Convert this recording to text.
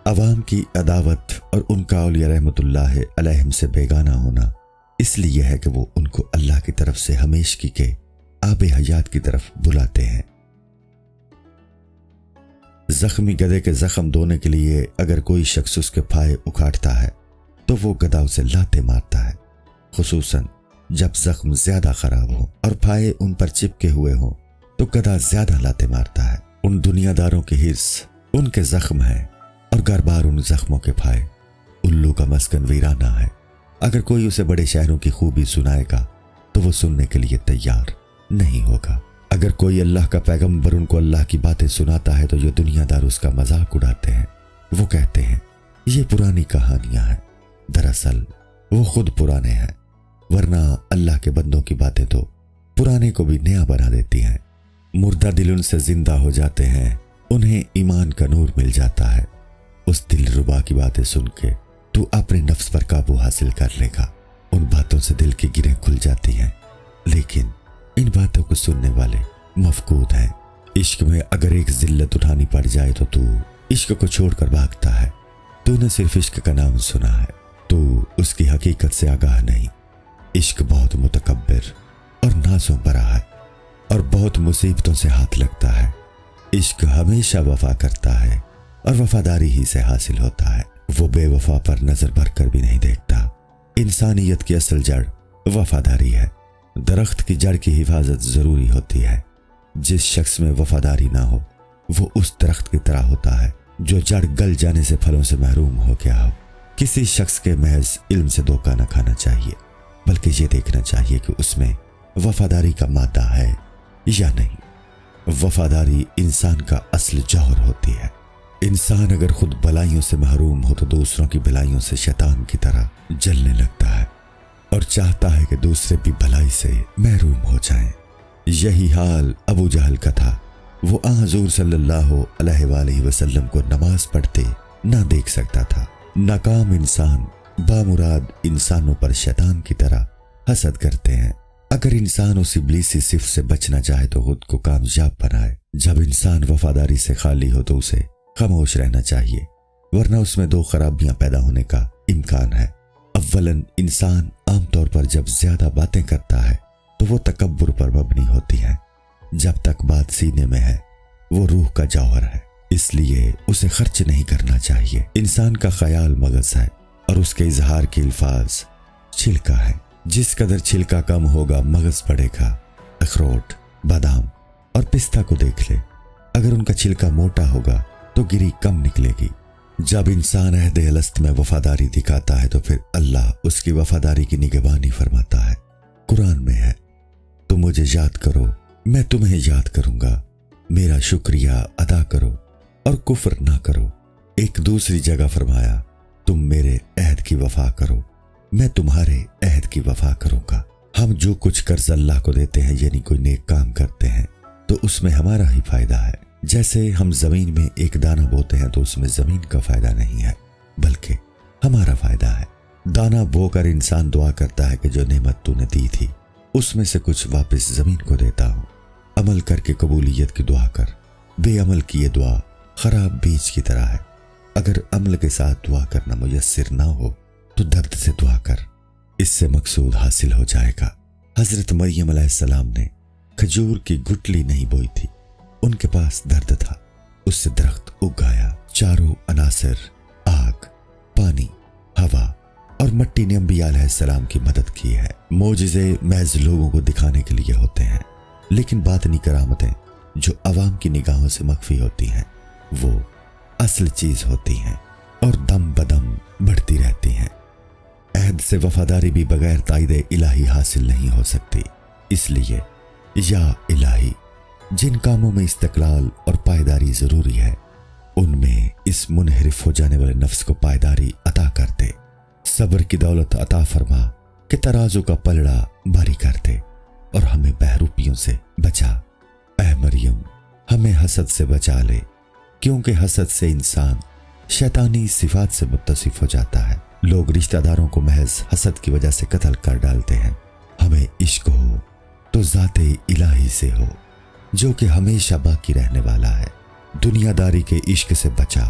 عوام کی عداوت اور ان کا اولیاء رحمت اللہ علیہم سے بیگانہ ہونا اس لیے ہے کہ وہ ان کو اللہ کی طرف سے ہمیشگی کے آب حیات کی طرف بلاتے ہیں۔ زخمی گدھے کے زخم دھونے کے لیے اگر کوئی شخص اس کے پھائے اکھاڑتا ہے تو وہ گدھا اسے لاتے مارتا ہے، خصوصاً جب زخم زیادہ خراب ہو اور پھائے ان پر چپکے ہوئے ہوں تو گدھا زیادہ لاتے مارتا ہے۔ ان دنیا داروں کی حرص ان کے زخم ہے اور گھر بار ان زخموں کے پھائے۔ الو کا مسکن ویرانہ ہے، اگر کوئی اسے بڑے شہروں کی خوبی سنائے گا تو وہ سننے کے لیے تیار نہیں ہوگا۔ اگر کوئی اللہ کا پیغمبر ان کو اللہ کی باتیں سناتا ہے تو یہ دنیا دار اس کا مذاق اڑاتے ہیں۔ وہ کہتے ہیں یہ پرانی کہانیاں ہیں، دراصل وہ خود پرانے ہیں، ورنہ اللہ کے بندوں کی باتیں تو پرانے کو بھی نیا بنا دیتی ہیں۔ مردہ دل ان سے زندہ ہو جاتے ہیں، انہیں ایمان کا نور مل جاتا ہے۔ اس دل ربا کی باتیں سن کے تو اپنے نفس پر قابو حاصل کر لے گا۔ ان باتوں سے دل کی گرہیں کھل جاتی ہیں، لیکن ان باتوں کو سننے والے مفقود ہیں۔ عشق میں اگر ایک ذلت اٹھانی پڑ جائے تو عشق کو چھوڑ کر بھاگتا ہے۔ تو نے صرف عشق کا نام سنا ہے، تو اس کی حقیقت سے آگاہ نہیں۔ عشق بہت متکبر اور نازوں بھرا ہے اور بہت مصیبتوں سے ہاتھ لگتا ہے۔ عشق ہمیشہ وفا کرتا ہے اور وفاداری ہی سے حاصل ہوتا ہے۔ وہ بے وفا پر نظر بھر کر بھی نہیں دیکھتا۔ انسانیت کی اصل جڑ وفاداری ہے۔ درخت کی جڑ کی حفاظت ضروری ہوتی ہے۔ جس شخص میں وفاداری نہ ہو وہ اس درخت کی طرح ہوتا ہے جو جڑ گل جانے سے پھلوں سے محروم ہو گیا ہو۔ کسی شخص کے محض علم سے دھوکہ نہ کھانا چاہیے، بلکہ یہ دیکھنا چاہیے کہ اس میں وفاداری کا مادہ ہے یا نہیں۔ وفاداری انسان کا اصل جوہر ہوتی ہے۔ انسان اگر خود بھلائیوں سے محروم ہو تو دوسروں کی بھلائیوں سے شیطان کی طرح جلنے لگتا ہے اور چاہتا ہے کہ دوسرے بھی بھلائی سے محروم ہو جائیں۔ یہی حال ابو جہل کا تھا۔ وہ حضور صلی اللہ علیہ وآلہ وسلم کو نماز پڑھتے نہ دیکھ سکتا تھا۔ ناکام انسان بامراد انسانوں پر شیطان کی طرح حسد کرتے ہیں۔ اگر انسان اس ابلیسی صفت سے بچنا چاہے تو خود کو کامیاب بنائے۔ جب انسان وفاداری سے خالی ہو تو اسے خاموش رہنا چاہیے، ورنہ اس میں دو خرابیاں پیدا ہونے کا امکان ہے۔ اولاً انسان عام طور پر جب زیادہ باتیں کرتا ہے تو وہ تکبر پر مبنی ہوتی ہیں۔ جب تک بات سینے میں ہے وہ روح کا جوہر ہے، اس لیے اسے خرچ نہیں کرنا چاہیے۔ انسان کا خیال مغز ہے اور اس کے اظہار کے الفاظ چھلکا ہے۔ جس قدر چھلکا کم ہوگا مغز بڑھے گا۔ اخروٹ، بادام اور پستہ کو دیکھ لے، اگر ان کا چھلکا موٹا ہوگا تو گری کم نکلے گی۔ جب انسان عہد الست میں وفاداری دکھاتا ہے تو پھر اللہ اس کی وفاداری کی نگہبانی فرماتا ہے۔ قرآن میں ہے، تم مجھے یاد کرو میں تمہیں یاد کروں گا، میرا شکریہ ادا کرو اور کفر نہ کرو۔ ایک دوسری جگہ فرمایا، تم میرے عہد کی وفا کرو، میں تمہارے عہد کی وفا کروں گا۔ ہم جو کچھ قرض اللہ کو دیتے ہیں یعنی کوئی نیک کام کرتے ہیں تو اس میں ہمارا ہی فائدہ ہے۔ جیسے ہم زمین میں ایک دانہ بوتے ہیں تو اس میں زمین کا فائدہ نہیں ہے بلکہ ہمارا فائدہ ہے۔ دانہ بو کر انسان دعا کرتا ہے کہ جو نعمت تو نے دی تھی اس میں سے کچھ واپس زمین کو دیتا ہوں۔ عمل کر کے قبولیت کی دعا کر، بے عمل کی یہ دعا خراب بیج کی طرح ہے۔ اگر عمل کے ساتھ دعا کرنا میسر نہ ہو تو درد سے دعا کر، اس سے مقصود حاصل ہو جائے گا۔ حضرت مریم علیہ السلام نے کھجور کی گٹلی نہیں بوئی تھی، ان کے پاس درد تھا، اس سے درخت اگایا۔ چاروں عناصر آگ، پانی، ہوا اور مٹی نے انبیاء علیہ السلام کی مدد کی ہے۔ معجزے محض لوگوں کو دکھانے کے لیے ہوتے ہیں، لیکن باطنی کرامتیں جو عوام کی نگاہوں سے مخفی ہوتی ہیں وہ اصل چیز ہوتی ہیں اور دم بدم بڑھتی رہتی ہیں۔ عہد سے وفاداری بھی بغیر تائید الہی حاصل نہیں ہو سکتی، اس لیے یا الہی جن کاموں میں استقلال اور پائیداری ضروری ہے ان میں اس منحرف ہو جانے والے نفس کو پائیداری عطا کر دے۔ صبر کی دولت عطا فرما کہ ترازو کا پلڑا بھاری کر دے اور ہمیں بہروپیوں سے بچا۔ اے مریم ہمیں حسد سے بچا لے، کیونکہ حسد سے انسان شیطانی صفات سے متصف ہو جاتا ہے۔ لوگ رشتہ داروں کو محض حسد کی وجہ سے قتل کر ڈالتے ہیں۔ ہمیں عشق ہو تو ذات الہی سے ہو جو کہ ہمیشہ باقی رہنے والا ہے۔ دنیا داری کے عشق سے بچا